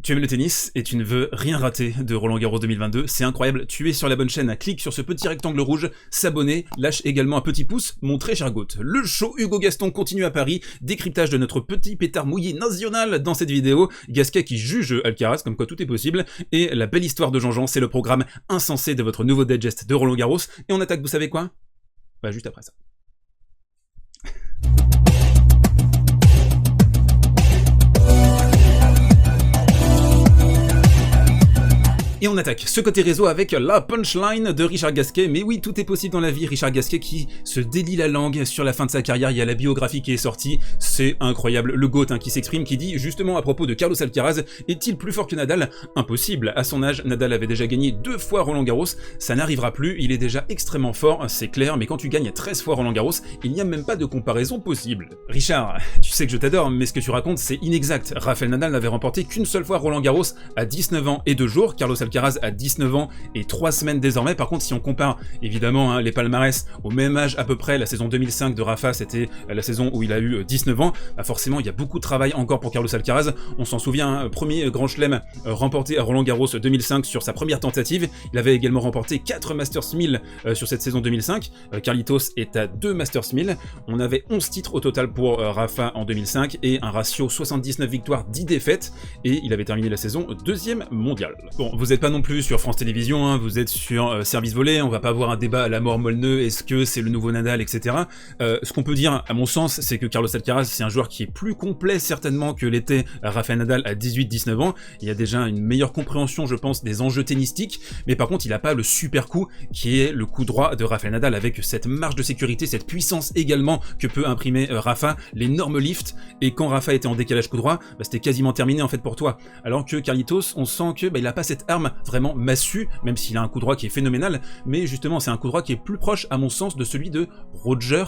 Tu aimes le tennis et tu ne veux rien rater de Roland-Garros 2022, c'est incroyable, tu es sur la bonne chaîne, clique sur ce petit rectangle rouge, s'abonner, lâche également un petit pouce, mon très cher Goat. Le show Hugo Gaston continue à Paris, décryptage de notre petit pétard mouillé national dans cette vidéo, Gasquet qui juge Alcaraz, comme quoi tout est possible, et la belle histoire de Jean-Jean, c'est le programme insensé de votre nouveau digest de Roland-Garros, et on attaque, vous savez quoi? Bah juste après ça. Et on attaque ce côté réseau avec la punchline de Richard Gasquet. Mais oui, tout est possible dans la vie. Richard Gasquet qui se délie la langue sur la fin de sa carrière. Il y a la biographie qui est sortie. C'est incroyable. Le GOAT qui s'exprime, qui dit justement à propos de Carlos Alcaraz, est-il plus fort que Nadal? Impossible. À son âge, Nadal avait déjà gagné 2 fois Roland-Garros. Ça n'arrivera plus. Il est déjà extrêmement fort, c'est clair. Mais quand tu gagnes 13 fois Roland-Garros, il n'y a même pas de comparaison possible. Richard, tu sais que je t'adore, mais ce que tu racontes, c'est inexact. Rafael Nadal n'avait remporté qu'une seule fois Roland-Garros à 19 ans et 2 jours. Carlos Alcaraz à 19 ans et 3 semaines désormais. Par contre, si on compare évidemment les palmarès au même âge à peu près, la saison 2005 de Rafa, c'était la saison où il a eu 19 ans, bah forcément il y a beaucoup de travail encore pour Carlos Alcaraz. On s'en souvient, premier grand chelem remporté à Roland-Garros 2005 sur sa première tentative. Il avait également remporté 4 Masters 1000 sur cette saison 2005. Carlitos est à 2 Masters 1000. On avait 11 titres au total pour Rafa en 2005 et un ratio 79 victoires 10 défaites, et il avait terminé la saison 2e mondial. Bon, vous n'êtes pas non plus sur France Télévisions, hein, vous êtes sur Service Volé, on va pas avoir un débat à la mort moelleux, est-ce que c'est le nouveau Nadal, etc. Ce qu'on peut dire, à mon sens, c'est que Carlos Alcaraz, c'est un joueur qui est plus complet certainement que l'était Rafael Nadal à 18-19 ans. Il y a déjà une meilleure compréhension, je pense, des enjeux tennistiques, mais par contre, il n'a pas le super coup qui est le coup droit de Rafael Nadal, avec cette marge de sécurité, cette puissance également que peut imprimer Rafa, l'énorme lift, et quand Rafa était en décalage coup droit, bah, c'était quasiment terminé en fait pour toi. Alors que Carlitos, on sent que il a pas cette arme vraiment massue, même s'il a un coup droit qui est phénoménal, mais justement c'est un coup droit qui est plus proche à mon sens de celui de Roger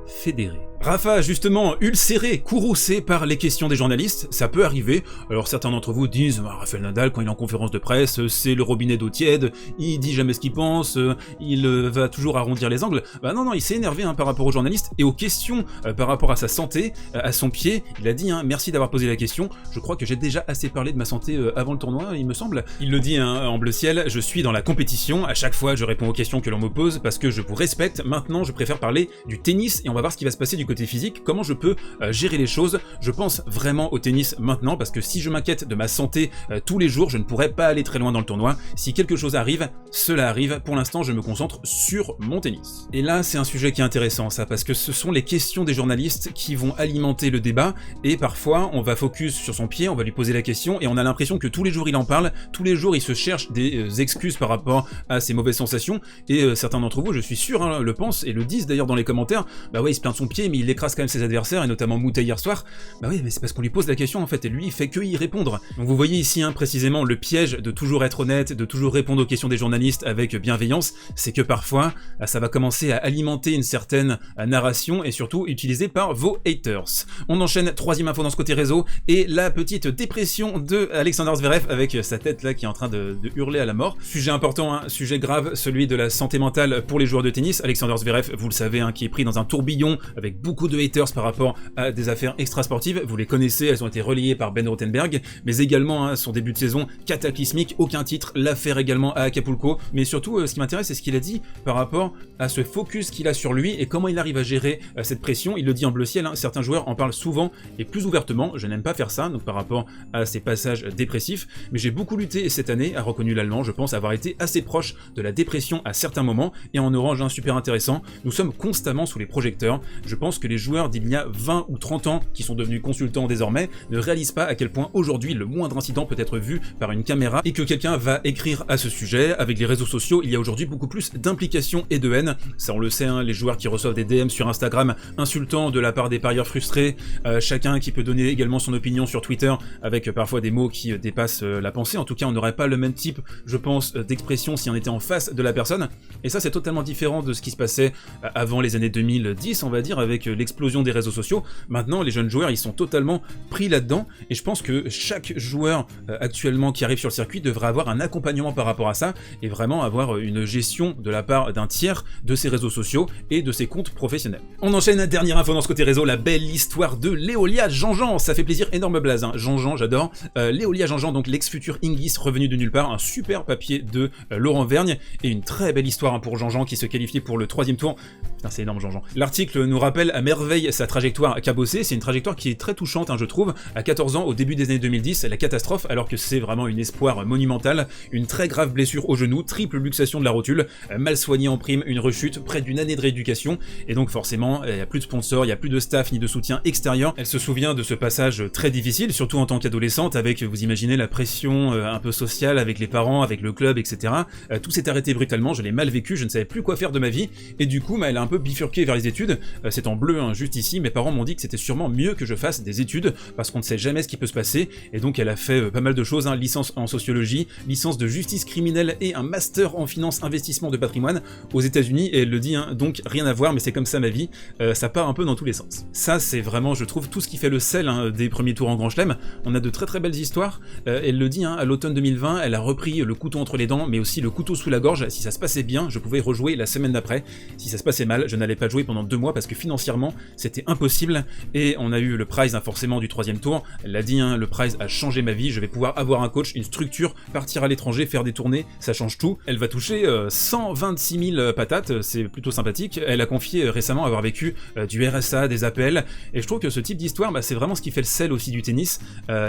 Federer. Rafa, justement, ulcéré, courroucé par les questions des journalistes, ça peut arriver. Alors certains d'entre vous disent, Rafael Nadal, quand il est en conférence de presse, c'est le robinet d'eau tiède, il dit jamais ce qu'il pense, il va toujours arrondir les angles. Bah non, il s'est énervé par rapport aux journalistes et aux questions par rapport à sa santé, à son pied. Il a dit, merci d'avoir posé la question, je crois que j'ai déjà assez parlé de ma santé avant le tournoi, il me semble. Il le dit en bleu ciel, je suis dans la compétition, à chaque fois je réponds aux questions que l'on me pose parce que je vous respecte, maintenant je préfère parler du tennis et on va voir ce qui va se passer du côté physique, comment je peux gérer les choses. Je pense vraiment au tennis maintenant parce que si je m'inquiète de ma santé tous les jours, je ne pourrais pas aller très loin dans le tournoi. Si quelque chose arrive, cela arrive. Pour l'instant, je me concentre sur mon tennis. Et là, c'est un sujet qui est intéressant, ça, parce que ce sont les questions des journalistes qui vont alimenter le débat, et parfois, on va focus sur son pied, on va lui poser la question, et on a l'impression que tous les jours, il en parle, tous les jours, il se cherche des excuses par rapport à ses mauvaises sensations, et certains d'entre vous, je suis sûr, le pensent, et le disent d'ailleurs dans les commentaires, bah ouais, il se plaint de son pied, mais il écrase quand même ses adversaires, et notamment Moutet hier soir. Bah oui, mais c'est parce qu'on lui pose la question en fait, et lui il fait que y répondre. Donc vous voyez ici précisément le piège de toujours être honnête, de toujours répondre aux questions des journalistes avec bienveillance, c'est que parfois ça va commencer à alimenter une certaine narration, et surtout utilisée par vos haters. On enchaîne, 3e info dans ce côté réseau, et la petite dépression de Alexander Zverev avec sa tête là qui est en train de hurler à la mort. Sujet important, sujet grave, celui de la santé mentale pour les joueurs de tennis. Alexander Zverev, vous le savez, qui est pris dans un tourbillon avec beaucoup de haters par rapport à des affaires extrasportives, vous les connaissez, elles ont été relayées par Ben Rothenberg, mais également son début de saison cataclysmique, aucun titre, l'affaire également à Acapulco, mais surtout ce qui m'intéresse c'est ce qu'il a dit par rapport à ce focus qu'il a sur lui et comment il arrive à gérer cette pression. Il le dit en bleu ciel, certains joueurs en parlent souvent et plus ouvertement, je n'aime pas faire ça, donc par rapport à ces passages dépressifs, mais j'ai beaucoup lutté cette année, a reconnu l'Allemand, je pense avoir été assez proche de la dépression à certains moments, et en orange, super intéressant, nous sommes constamment sous les projecteurs. Je pense que les joueurs d'il y a 20 ou 30 ans, qui sont devenus consultants désormais, ne réalisent pas à quel point aujourd'hui le moindre incident peut être vu par une caméra et que quelqu'un va écrire à ce sujet. Avec les réseaux sociaux, il y a aujourd'hui beaucoup plus d'implication et de haine. Ça on le sait, les joueurs qui reçoivent des DM sur Instagram insultants de la part des parieurs frustrés, chacun qui peut donner également son opinion sur Twitter avec parfois des mots qui dépassent la pensée. En tout cas, on n'aurait pas le même type, je pense, d'expression si on était en face de la personne. Et ça, c'est totalement différent de ce qui se passait avant les années 2010, on va dire, avec l'explosion des réseaux sociaux, maintenant les jeunes joueurs ils sont totalement pris là-dedans, et je pense que chaque joueur actuellement qui arrive sur le circuit devrait avoir un accompagnement par rapport à ça, et vraiment avoir une gestion de la part d'un tiers de ses réseaux sociaux et de ses comptes professionnels. On enchaîne à dernière info dans ce côté réseau, la belle histoire de Léolia Jean-Jean, ça fait plaisir, énorme blaze, hein. Jean-Jean, j'adore. Léolia Jean-Jean, donc l'ex-futur Ingis revenu de nulle part, un super papier de Laurent Vergne, et une très belle histoire hein, pour Jean-Jean qui se qualifiait pour le 3e tour. Putain, c'est énorme Jean-Jean. L'article nous rappelle à merveille sa trajectoire cabossée, c'est une trajectoire qui est très touchante, hein, je trouve. À 14 ans, au début des années 2010, la catastrophe, alors que c'est vraiment une espoir monumentale, une très grave blessure au genou, triple luxation de la rotule, mal soignée en prime, une rechute, près d'une année de rééducation, et donc forcément, il n'y a plus de sponsors, il n'y a plus de staff ni de soutien extérieur. Elle se souvient de ce passage très difficile, surtout en tant qu'adolescente, avec, vous imaginez, la pression un peu sociale avec les parents, avec le club, etc. Tout s'est arrêté brutalement, je l'ai mal vécu, je ne savais plus quoi faire de ma vie, et du coup, elle a un peu bifurqué vers les études. C'est en bleu, hein, juste ici, mes parents m'ont dit que c'était sûrement mieux que je fasse des études, parce qu'on ne sait jamais ce qui peut se passer, et donc elle a fait pas mal de choses, hein, licence en sociologie, licence de justice criminelle et un master en finance investissement de patrimoine aux États-Unis, et elle le dit, hein, donc rien à voir, mais c'est comme ça ma vie, ça part un peu dans tous les sens. Ça, c'est vraiment, je trouve, tout ce qui fait le sel hein, des premiers tours en Grand Chelem. On a de très très belles histoires, elle le dit, hein, à l'automne 2020, elle a repris le couteau entre les dents, mais aussi le couteau sous la gorge. Si ça se passait bien, je pouvais rejouer la semaine d'après. Si ça se passait mal, je n'allais pas jouer pendant 2 mois parce que financièrement, c'était impossible. Et on a eu le prize, hein, forcément, du 3e tour. Elle l'a dit, hein, le prize a changé ma vie. Je vais pouvoir avoir un coach, une structure, partir à l'étranger, faire des tournées, ça change tout. Elle va toucher 126 000 patates, c'est plutôt sympathique. Elle a confié récemment avoir vécu du RSA, des APL. Et je trouve que ce type d'histoire, c'est vraiment ce qui fait le sel aussi du tennis.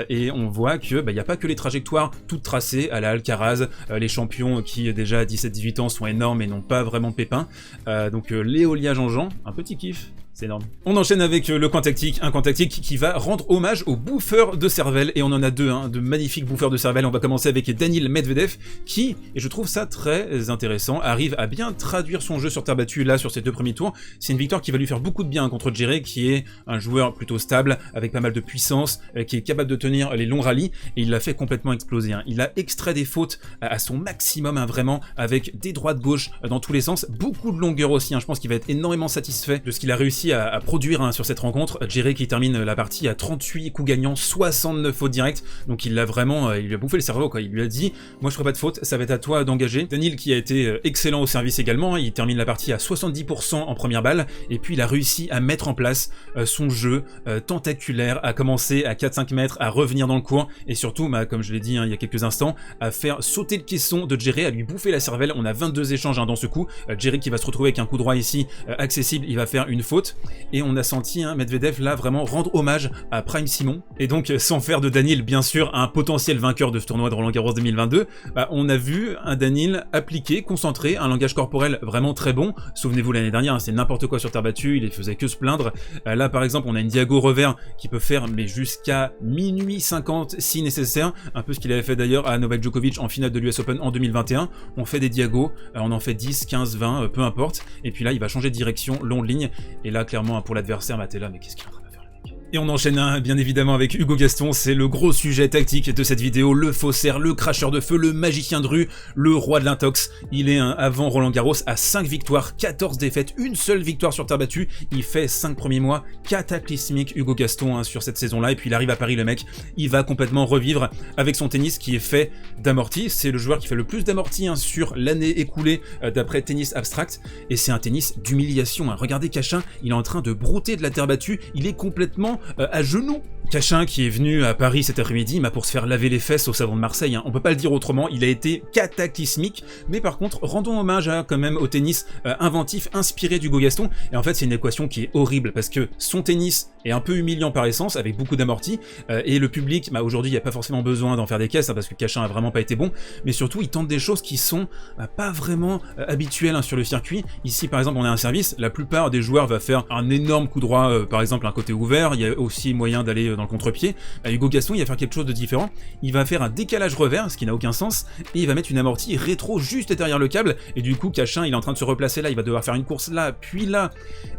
Et on voit que il n'y a pas que les trajectoires toutes tracées à la Alcaraz, les champions qui déjà à 17-18 ans sont énormes et n'ont pas vraiment de pépins. Donc Léolia Jean-Jean, un petit kiff. C'est énorme. On enchaîne avec le coin tactique, un coin tactique qui va rendre hommage aux bouffeurs de cervelle, et on en a 2, hein, de magnifiques bouffeurs de cervelle. On va commencer avec Daniil Medvedev, qui, et je trouve ça très intéressant, arrive à bien traduire son jeu sur terre battue là sur ses 2 premiers tours. C'est une victoire qui va lui faire beaucoup de bien contre Djere, qui est un joueur plutôt stable, avec pas mal de puissance, qui est capable de tenir les longs rallyes, et il l'a fait complètement exploser. Hein. Il a extrait des fautes à son maximum, hein, vraiment, avec des droites-gauche dans tous les sens, beaucoup de longueur aussi. Hein. Je pense qu'il va être énormément satisfait de ce qu'il a réussi à produire hein, sur cette rencontre. Djere qui termine la partie à 38 coups gagnants, 69 fautes directes, donc il l'a vraiment, il lui a bouffé le cerveau quoi. Il lui a dit, moi je ferai pas de faute, ça va être à toi d'engager. Daniil qui a été excellent au service également, hein, il termine la partie à 70% en première balle, et puis il a réussi à mettre en place son jeu tentaculaire, à commencer à 4-5 mètres, à revenir dans le court, et surtout, comme je l'ai dit hein, il y a quelques instants, à faire sauter le caisson de Djere, à lui bouffer la cervelle. On a 22 échanges hein, dans ce coup, Djere qui va se retrouver avec un coup droit ici accessible, il va faire une faute, et on a senti hein, Medvedev là vraiment rendre hommage à Prime Simon, et donc sans faire de Daniil bien sûr un potentiel vainqueur de ce tournoi de Roland Garros 2022, on a vu un Daniil appliqué, concentré, un langage corporel vraiment très bon. Souvenez-vous l'année dernière, hein, c'est n'importe quoi sur terre battue, il faisait que se plaindre. Là par exemple on a une diago revers qui peut faire mais jusqu'à minuit 50 si nécessaire, un peu ce qu'il avait fait d'ailleurs à Novak Djokovic en finale de l'US Open en 2021. On fait des diagos, on en fait 10, 15, 20, peu importe, et puis là il va changer de direction, long de ligne, et là clairement pour l'adversaire, t'es là, mais qu'est-ce qu'il est en train de faire le mec? Et on enchaîne bien évidemment avec Hugo Gaston, c'est le gros sujet tactique de cette vidéo, le faussaire, le cracheur de feu, le magicien de rue, le roi de l'intox. Il est avant Roland Garros à 5 victoires, 14 défaites, une seule victoire sur terre battue. Il fait 5 premiers mois cataclysmiques Hugo Gaston hein, sur cette saison-là, et puis il arrive à Paris le mec, il va complètement revivre avec son tennis qui est fait d'amortis. C'est le joueur qui fait le plus d'amortis hein, sur l'année écoulée d'après Tennis Abstract, et c'est un tennis d'humiliation. Hein. Regardez Cachin, il est en train de brouter de la terre battue, il est complètement à genoux. Cachin qui est venu à Paris cet après-midi pour se faire laver les fesses au savon de Marseille, hein. On peut pas le dire autrement, il a été cataclysmique, mais par contre rendons hommage quand même au tennis inventif, inspiré d'Hugo Gaston, et en fait c'est une équation qui est horrible, parce que son tennis est un peu humiliant par essence, avec beaucoup d'amortis, et le public, aujourd'hui il n'y a pas forcément besoin d'en faire des caisses, hein, parce que Cachin a vraiment pas été bon, mais surtout il tente des choses qui sont pas vraiment habituelles hein, sur le circuit. Ici par exemple on a un service, la plupart des joueurs va faire un énorme coup droit, par exemple un côté ouvert, il y a aussi moyen d'aller dans le contre-pied, Hugo Gaston il va faire quelque chose de différent, il va faire un décalage revers, ce qui n'a aucun sens, et il va mettre une amortie rétro juste derrière le câble, et du coup Cachin il est en train de se replacer là, il va devoir faire une course là, puis là,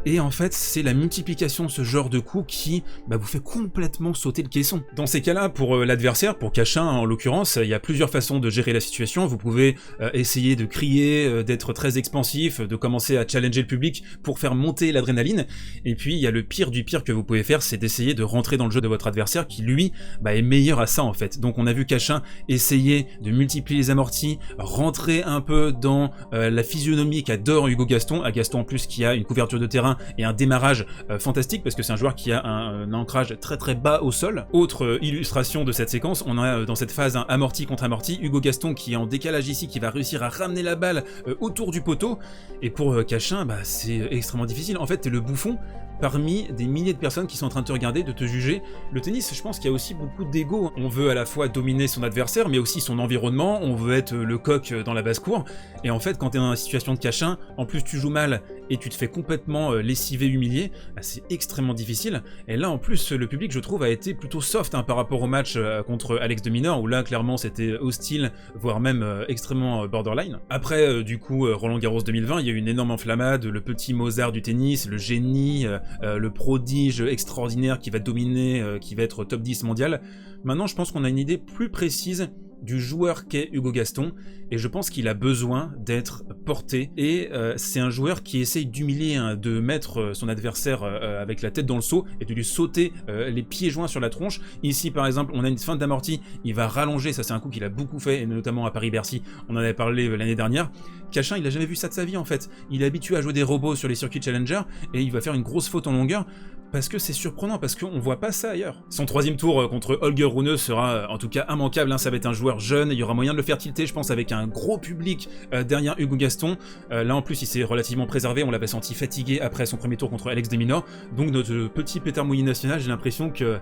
et en fait c'est la multiplication de ce genre de coups qui vous fait complètement sauter le caisson. Dans ces cas-là, pour l'adversaire, pour Cachin en l'occurrence, il y a plusieurs façons de gérer la situation. Vous pouvez essayer de crier, d'être très expansif, de commencer à challenger le public pour faire monter l'adrénaline, et puis il y a le pire du pire que vous pouvez faire, c'est d'essayer de rentrer dans le jeu de votre adversaire qui lui est meilleur à ça en fait. Donc on a vu Cachin essayer de multiplier les amortis, rentrer un peu dans la physionomie qu'adore Hugo Gaston, à Gaston en plus qui a une couverture de terrain et un démarrage fantastique parce que c'est un joueur qui a un ancrage très très bas au sol. Autre illustration de cette séquence, on a dans cette phase un amorti contre amorti, Hugo Gaston qui est en décalage ici, qui va réussir à ramener la balle autour du poteau, et pour Cachin, c'est extrêmement difficile. En fait, t'es le bouffon parmi des milliers de personnes qui sont en train de te regarder, de te juger. Le tennis, je pense qu'il y a aussi beaucoup d'ego. On veut à la fois dominer son adversaire, mais aussi son environnement, on veut être le coq dans la basse-cour, et en fait, quand t'es dans la situation de Cachin, en plus tu joues mal, et tu te fais complètement lessiver, humilier, c'est extrêmement difficile. Et là, en plus, le public, je trouve, a été plutôt soft par rapport au match contre Alex de Minaur, où là, clairement, c'était hostile, voire même extrêmement borderline. Après, du coup, Roland Garros 2020, il y a eu une énorme enflammade, le petit Mozart du tennis, le génie, le prodige extraordinaire qui va dominer, qui va être top 10 mondial. Maintenant, je pense qu'on a une idée plus précise du joueur qu'est Hugo Gaston, et je pense qu'il a besoin d'être porté, et c'est un joueur qui essaye d'humilier, de mettre son adversaire avec la tête dans le seau, et de lui sauter les pieds joints sur la tronche. Ici par exemple, on a une feinte d'amorti, il va rallonger, ça c'est un coup qu'il a beaucoup fait, et notamment à Paris-Bercy, on en avait parlé l'année dernière. Cachin, il a jamais vu ça de sa vie en fait, il est habitué à jouer des robots sur les circuits Challenger, et il va faire une grosse faute en longueur, parce que c'est surprenant, parce qu'on voit pas ça ailleurs. Son troisième tour contre Holger Rune sera en tout cas immanquable, ça va être un joueur jeune, il y aura moyen de le faire tilter, je pense, avec un gros public derrière Hugo Gaston. Là en plus il s'est relativement préservé, on l'avait senti fatigué après son premier tour contre Alex de Minaur, donc notre petit pétard mouillé national, j'ai l'impression que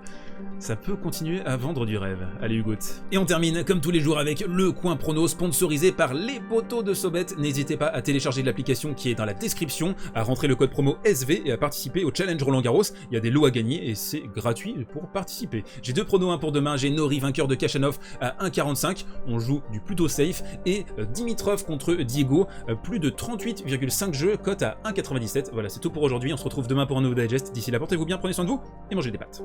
ça peut continuer à vendre du rêve. Allez Hugo. Et on termine comme tous les jours avec le coin prono sponsorisé par les poteaux de Sobet. N'hésitez pas à télécharger l'application qui est dans la description, à rentrer le code promo SV et à participer au challenge Roland Garros. Il y a des lots à gagner et c'est gratuit pour participer. J'ai deux pronos pour demain, j'ai Nori vainqueur de Khachanov à 1,45, on joue du plutôt safe, et Dimitrov contre Diego, plus de 38,5 jeux, cote à 1,97. Voilà, c'est tout pour aujourd'hui, on se retrouve demain pour un nouveau digest. D'ici là, portez-vous bien, prenez soin de vous et mangez des pâtes.